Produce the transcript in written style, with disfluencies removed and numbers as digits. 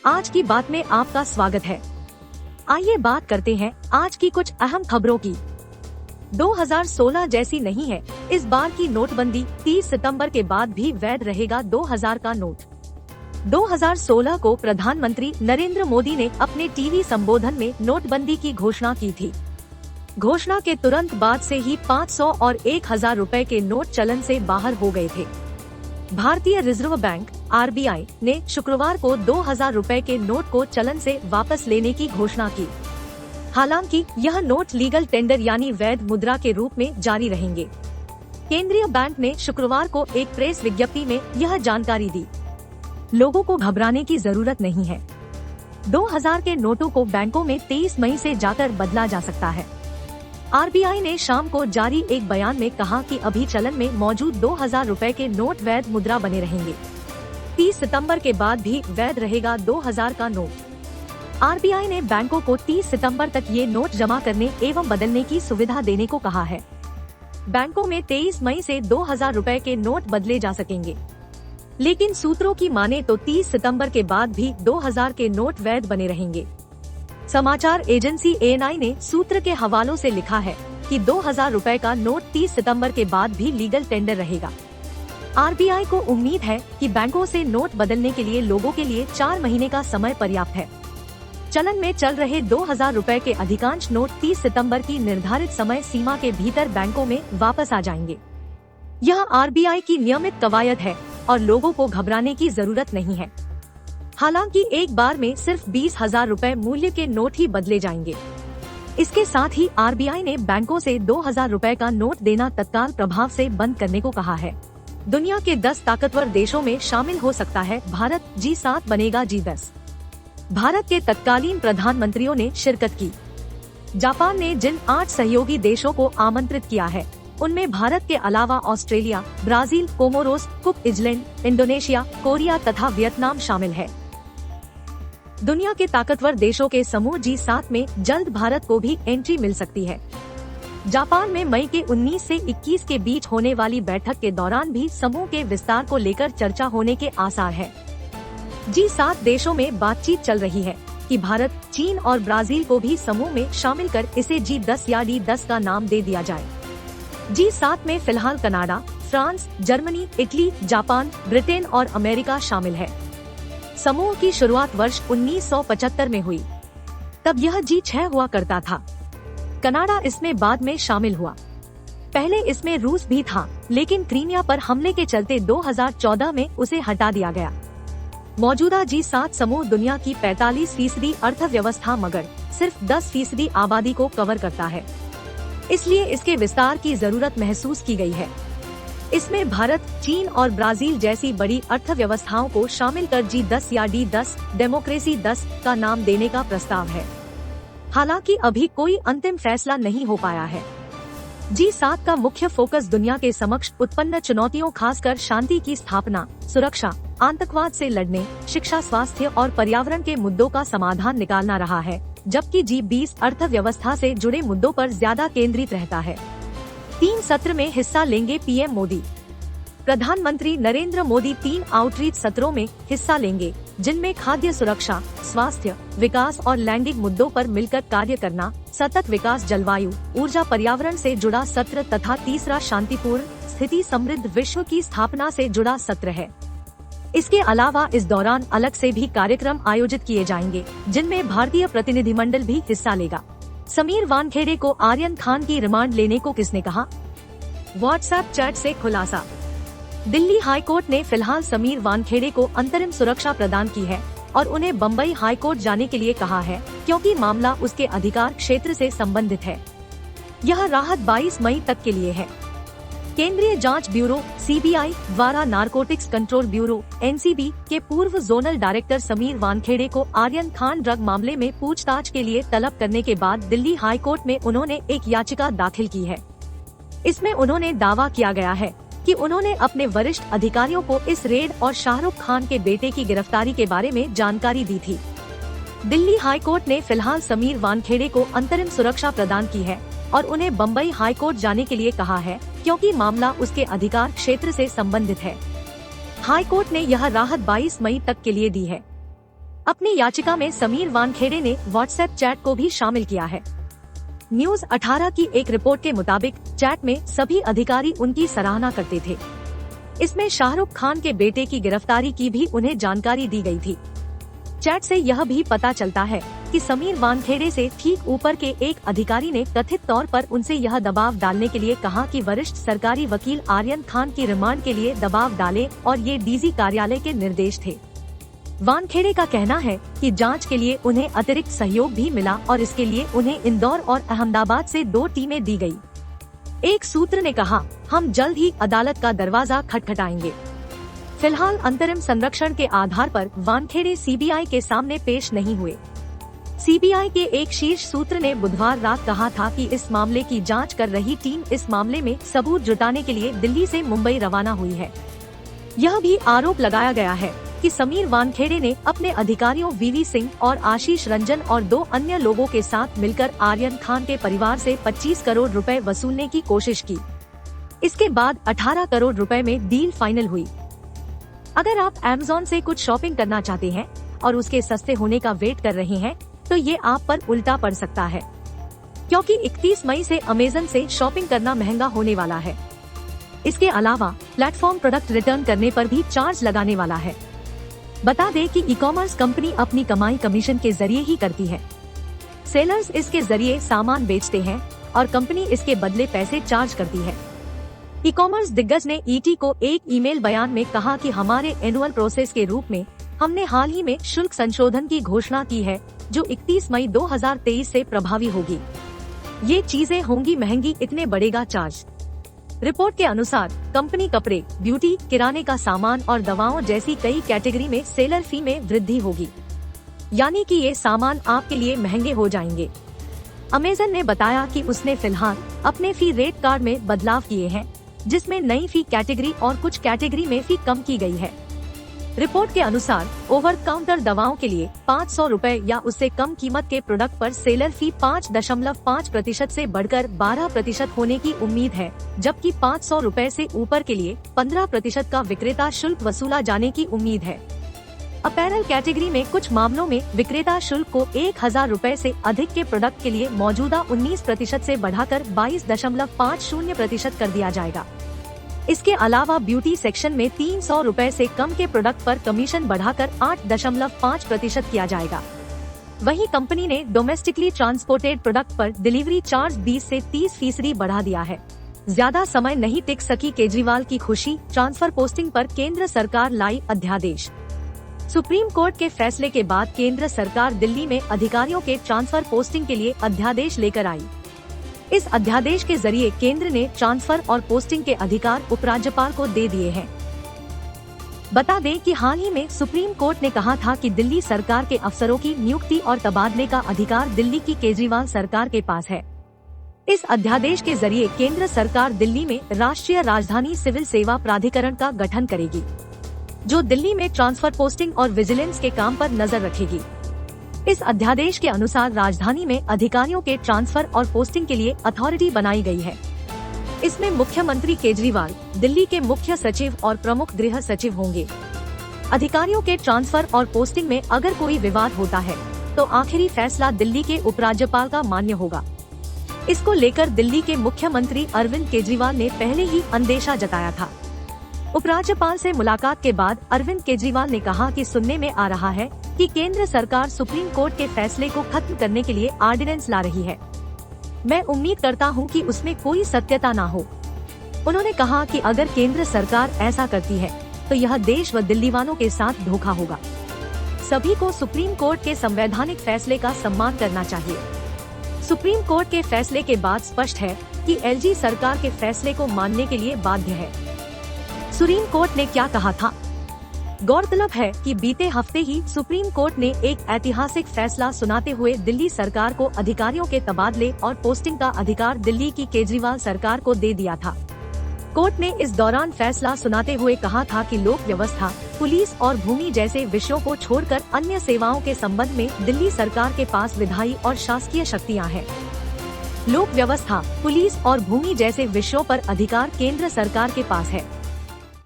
आज की बात में आपका स्वागत है। आइए बात करते हैं आज की कुछ अहम खबरों की। 2016 जैसी नहीं है इस बार की नोटबंदी। 30 सितंबर के बाद भी वैध रहेगा 2000 का नोट। 2016 को प्रधानमंत्री नरेंद्र मोदी ने अपने टीवी संबोधन में नोटबंदी की घोषणा की थी। घोषणा के तुरंत बाद से ही 500 और 1000 रुपए के नोट चलन से बाहर हो गए थे। भारतीय रिजर्व बैंक (RBI) ने शुक्रवार को 2000 रुपए के नोट को चलन से वापस लेने की घोषणा की। हालांकि यह नोट लीगल टेंडर यानी वैध मुद्रा के रूप में जारी रहेंगे। केंद्रीय बैंक ने शुक्रवार को एक प्रेस विज्ञप्ति में यह जानकारी दी। लोगों को घबराने की जरूरत नहीं है। 2000 के नोटों को बैंकों में 23 मई से जाकर बदला जा सकता है। RBI ने शाम को जारी एक बयान में कहा कि अभी चलन में मौजूद 2000 रुपए के नोट वैध मुद्रा बने रहेंगे। 30 सितंबर के बाद भी वैध रहेगा 2000 का नोट। RBI ने बैंकों को 30 सितंबर तक ये नोट जमा करने एवं बदलने की सुविधा देने को कहा है। बैंकों में 23 मई से 2000 रुपए के नोट बदले जा सकेंगे, लेकिन सूत्रों की माने तो 30 सितंबर के बाद भी 2000 के नोट वैध बने रहेंगे। समाचार एजेंसी ANI ने सूत्र के हवालों से लिखा है कि 2000 रुपए का नोट 30 सितंबर के बाद भी लीगल टेंडर रहेगा। RBI को उम्मीद है कि बैंकों से नोट बदलने के लिए लोगों के लिए 4 महीने का समय पर्याप्त है। चलन में चल रहे 2000 रुपए के अधिकांश नोट 30 सितंबर की निर्धारित समय सीमा के भीतर बैंकों में वापस आ जाएंगे। यह RBI की नियमित कवायद है और लोगों को घबराने की जरूरत नहीं है। हालांकि एक बार में सिर्फ 20,000 रुपए मूल्य के नोट ही बदले जाएंगे। इसके साथ ही RBI ने बैंकों से 2000 रुपए का नोट देना तत्काल प्रभाव से बंद करने को कहा है। दुनिया के 10 ताकतवर देशों में शामिल हो सकता है भारत। G7 बनेगा G10। भारत के तत्कालीन प्रधानमंत्रियों ने शिरकत की। जापान ने जिन 8 सहयोगी देशों को आमंत्रित किया है उनमें भारत के अलावा Australia, Brazil, Comoros, cook island, Indonesia, Korea तथा वियतनाम शामिल है। दुनिया के ताकतवर देशों के समूह G7 में जल्द भारत को भी एंट्री मिल सकती है। जापान में मई के 19 से 21 के बीच होने वाली बैठक के दौरान भी समूह के विस्तार को लेकर चर्चा होने के आसार है। G7 देशों में बातचीत चल रही है कि भारत, चीन और ब्राजील को भी समूह में शामिल कर इसे G10 या D10 का नाम दे दिया जाए। G7 में फिलहाल Canada, France, Germany, Italy, Japan, Britain और अमेरिका शामिल है। समूह की शुरुआत वर्ष 1975 में हुई। तब यह G6 हुआ करता था। कनाडा इसमें बाद में शामिल हुआ। पहले इसमें रूस भी था, लेकिन क्रीमिया पर हमले के चलते 2014 में उसे हटा दिया गया। मौजूदा G7 समूह दुनिया की 45% अर्थव्यवस्था मगर सिर्फ 10% आबादी को कवर करता है, इसलिए इसके विस्तार की जरूरत महसूस की गई है। इसमें भारत, चीन और ब्राजील जैसी बड़ी अर्थव्यवस्थाओं को शामिल कर G10 या D10 डेमोक्रेसी 10 का नाम देने का प्रस्ताव है। हालांकि अभी कोई अंतिम फैसला नहीं हो पाया है। G7 का मुख्य फोकस दुनिया के समक्ष उत्पन्न चुनौतियों, खासकर शांति की स्थापना, सुरक्षा, आतंकवाद से लड़ने, शिक्षा, स्वास्थ्य और पर्यावरण के मुद्दों का समाधान निकालना रहा है, जबकि G20 अर्थव्यवस्था से जुड़े मुद्दों पर ज्यादा केंद्रित रहता है। 3 सत्र में हिस्सा लेंगे PM मोदी। प्रधानमंत्री नरेंद्र मोदी 3 आउटरीच सत्रों में हिस्सा लेंगे, जिनमें खाद्य सुरक्षा, स्वास्थ्य, विकास और लैंगिक मुद्दों पर मिलकर कार्य करना, सतत विकास, जलवायु, ऊर्जा, पर्यावरण से जुड़ा सत्र तथा तीसरा शांतिपूर्ण, स्थिति समृद्ध विश्व की स्थापना से जुड़ा सत्र है। इसके अलावा इस दौरान अलग से भी कार्यक्रम आयोजित किए जाएंगे, जिनमें भारतीय प्रतिनिधिमंडल भी हिस्सा लेगा। समीर वानखेड़े को आर्यन खान की रिमांड लेने को किसने कहा? व्हाट्सएप चैट से खुलासा। दिल्ली हाई कोर्ट ने फिलहाल समीर वानखेड़े को अंतरिम सुरक्षा प्रदान की है और उन्हें बम्बई हाई कोर्ट जाने के लिए कहा है, क्योंकि मामला उसके अधिकार क्षेत्र से संबंधित है। यह राहत 22 मई तक के लिए है। केंद्रीय जांच ब्यूरो CBI द्वारा नारकोटिक्स कंट्रोल ब्यूरो NCB के पूर्व जोनल डायरेक्टर समीर वानखेड़े को आर्यन खान ड्रग मामले में पूछताछ के लिए तलब करने के बाद दिल्ली हाई कोर्ट में उन्होंने एक याचिका दाखिल की है। इसमें उन्होंने दावा किया गया है कि उन्होंने अपने वरिष्ठ अधिकारियों को इस रेड और शाहरुख खान के बेटे की गिरफ्तारी के बारे में जानकारी दी थी। दिल्ली हाई कोर्ट ने फिलहाल समीर वानखेड़े को अंतरिम सुरक्षा प्रदान की है और उन्हें बम्बई हाई कोर्ट जाने के लिए कहा है, क्योंकि मामला उसके अधिकार क्षेत्र से संबंधित है। हाई कोर्ट ने यह राहत 22 मई तक के लिए दी है। अपनी याचिका में समीर वानखेड़े ने व्हाट्सएप चैट को भी शामिल किया है। न्यूज 18 की एक रिपोर्ट के मुताबिक चैट में सभी अधिकारी उनकी सराहना करते थे। इसमें शाहरुख खान के बेटे की गिरफ्तारी की भी उन्हें जानकारी दी गई थी। चैट से यह भी पता चलता है कि समीर वानखेड़े से ठीक ऊपर के एक अधिकारी ने कथित तौर पर उनसे यह दबाव डालने के लिए कहा कि वरिष्ठ सरकारी वकील आर्यन खान की रिमांड के लिए दबाव डालें और ये डीजी कार्यालय के निर्देश थे। वानखेड़े का कहना है कि जांच के लिए उन्हें अतिरिक्त सहयोग भी मिला और इसके लिए उन्हें इंदौर और अहमदाबाद से 2 टीमें दी गई। एक सूत्र ने कहा, हम जल्द ही अदालत का दरवाजा खटखटाएंगे। फिलहाल अंतरिम संरक्षण के आधार पर वानखेड़े सीबीआई के सामने पेश नहीं हुए। सीबीआई के एक शीर्ष सूत्र ने बुधवार रात कहा था कि इस मामले की जांच कर रही टीम इस मामले में सबूत जुटाने के लिए दिल्ली से मुंबई रवाना हुई है। यह भी आरोप लगाया गया है कि समीर वानखेड़े ने अपने अधिकारियों वीवी सिंह और आशीष रंजन और 2 अन्य लोगों के साथ मिलकर आर्यन खान के परिवार से 25 करोड़ रुपए वसूलने की कोशिश की। इसके बाद 18 करोड़ रुपए में डील फाइनल हुई। अगर आप Amazon से कुछ शॉपिंग करना चाहते हैं और उसके सस्ते होने का वेट कर रहे हैं, तो ये आप पर उल्टा पड़ सकता है, क्योंकि 31 मई से Amazon से शॉपिंग करना महंगा होने वाला है। इसके अलावा प्लेटफॉर्म प्रोडक्ट रिटर्न करने पर भी चार्ज लगाने वाला है। बता दें कि ई-कॉमर्स कंपनी अपनी कमाई कमीशन के जरिए ही करती है। सेलर्स इसके जरिए सामान बेचते हैं और कंपनी इसके बदले पैसे चार्ज करती है। ई-कॉमर्स दिग्गज ने ईटी को एक ईमेल बयान में कहा कि हमारे एनुअल प्रोसेस के रूप में हमने हाल ही में शुल्क संशोधन की घोषणा की है, जो 31 मई 2023 से प्रभावी होगी। ये चीजें होंगी महंगी, इतने बढ़ेगा चार्ज। रिपोर्ट के अनुसार कंपनी कपड़े, ब्यूटी, किराने का सामान और दवाओं जैसी कई कैटेगरी में सेलर फी में वृद्धि होगी, यानी कि ये सामान आपके लिए महंगे हो जाएंगे। अमेज़न ने बताया कि उसने फिलहाल अपने फी रेट कार्ड में बदलाव किए हैं, जिसमें नई फी कैटेगरी और कुछ कैटेगरी में फी कम की गई है। रिपोर्ट के अनुसार ओवर काउंटर दवाओं के लिए 500 रुपए या उससे कम कीमत के प्रोडक्ट पर सेलर फी 5.5% से बढ़कर 12% होने की उम्मीद है, जबकि 500 रुपए से ऊपर के लिए 15% का विक्रेता शुल्क वसूला जाने की उम्मीद है। अपैरल कैटेगरी में कुछ मामलों में विक्रेता शुल्क को 1000 रुपए से अधिक के प्रोडक्ट के लिए मौजूदा 19% से बढ़ाकर 22.50% कर दिया जाएगा। इसके अलावा ब्यूटी सेक्शन में 300 रुपए से कम के प्रोडक्ट पर कमीशन बढ़ाकर 8.5% किया जाएगा। वहीं कंपनी ने डोमेस्टिकली ट्रांसपोर्टेड प्रोडक्ट पर डिलीवरी चार्ज 20 से 30% बढ़ा दिया है। ज्यादा समय नहीं टिक सकी केजरीवाल की खुशी, ट्रांसफर पोस्टिंग पर केंद्र सरकार लाई अध्यादेश। सुप्रीम कोर्ट के फैसले के बाद केंद्र सरकार दिल्ली में अधिकारियों के ट्रांसफर पोस्टिंग के लिए अध्यादेश लेकर आई। इस अध्यादेश के जरिए केंद्र ने ट्रांसफर और पोस्टिंग के अधिकार उपराज्यपाल को दे दिए हैं। बता दें कि हाल ही में सुप्रीम कोर्ट ने कहा था कि दिल्ली सरकार के अफसरों की नियुक्ति और तबादले का अधिकार दिल्ली की केजरीवाल सरकार के पास है। इस अध्यादेश के जरिए केंद्र सरकार दिल्ली में राष्ट्रीय राजधानी सिविल सेवा प्राधिकरण का गठन करेगी, जो दिल्ली में ट्रांसफर पोस्टिंग और विजिलेंस के काम पर नजर रखेगी। इस अध्यादेश के अनुसार राजधानी में अधिकारियों के ट्रांसफर और पोस्टिंग के लिए अथॉरिटी बनाई गई है। इसमें मुख्यमंत्री केजरीवाल, दिल्ली के मुख्य सचिव और प्रमुख गृह सचिव होंगे। अधिकारियों के ट्रांसफर और पोस्टिंग में अगर कोई विवाद होता है तो आखिरी फैसला दिल्ली के उपराज्यपाल का मान्य होगा। इसको लेकर दिल्ली के मुख्यमंत्री अरविंद केजरीवाल ने पहले ही अंदेशा जताया था। उपराज्यपाल से मुलाकात के बाद अरविंद केजरीवाल ने कहा कि सुनने में आ रहा है कि केंद्र सरकार सुप्रीम कोर्ट के फैसले को खत्म करने के लिए ऑर्डिनेंस ला रही है। मैं उम्मीद करता हूं कि उसमें कोई सत्यता न हो। उन्होंने कहा कि अगर केंद्र सरकार ऐसा करती है तो यह देश व दिल्ली वालों के साथ धोखा होगा। सभी को सुप्रीम कोर्ट के संवैधानिक फैसले का सम्मान करना चाहिए। सुप्रीम कोर्ट के फैसले के बाद स्पष्ट है कि एलजी सरकार के फैसले को मानने के लिए बाध्य है। सुप्रीम कोर्ट ने क्या कहा था? गौरतलब है कि बीते हफ्ते ही सुप्रीम कोर्ट ने एक ऐतिहासिक फैसला सुनाते हुए दिल्ली सरकार को अधिकारियों के तबादले और पोस्टिंग का अधिकार दिल्ली की केजरीवाल सरकार को दे दिया था। कोर्ट ने इस दौरान फैसला सुनाते हुए कहा था कि लोक व्यवस्था, पुलिस और भूमि जैसे विषयों को छोड़कर अन्य सेवाओं के संबंध में दिल्ली सरकार के पास विधायी और शासकीय शक्तियां हैं। लोक व्यवस्था, पुलिस और भूमि जैसे विषयों पर अधिकार केंद्र सरकार के पास है।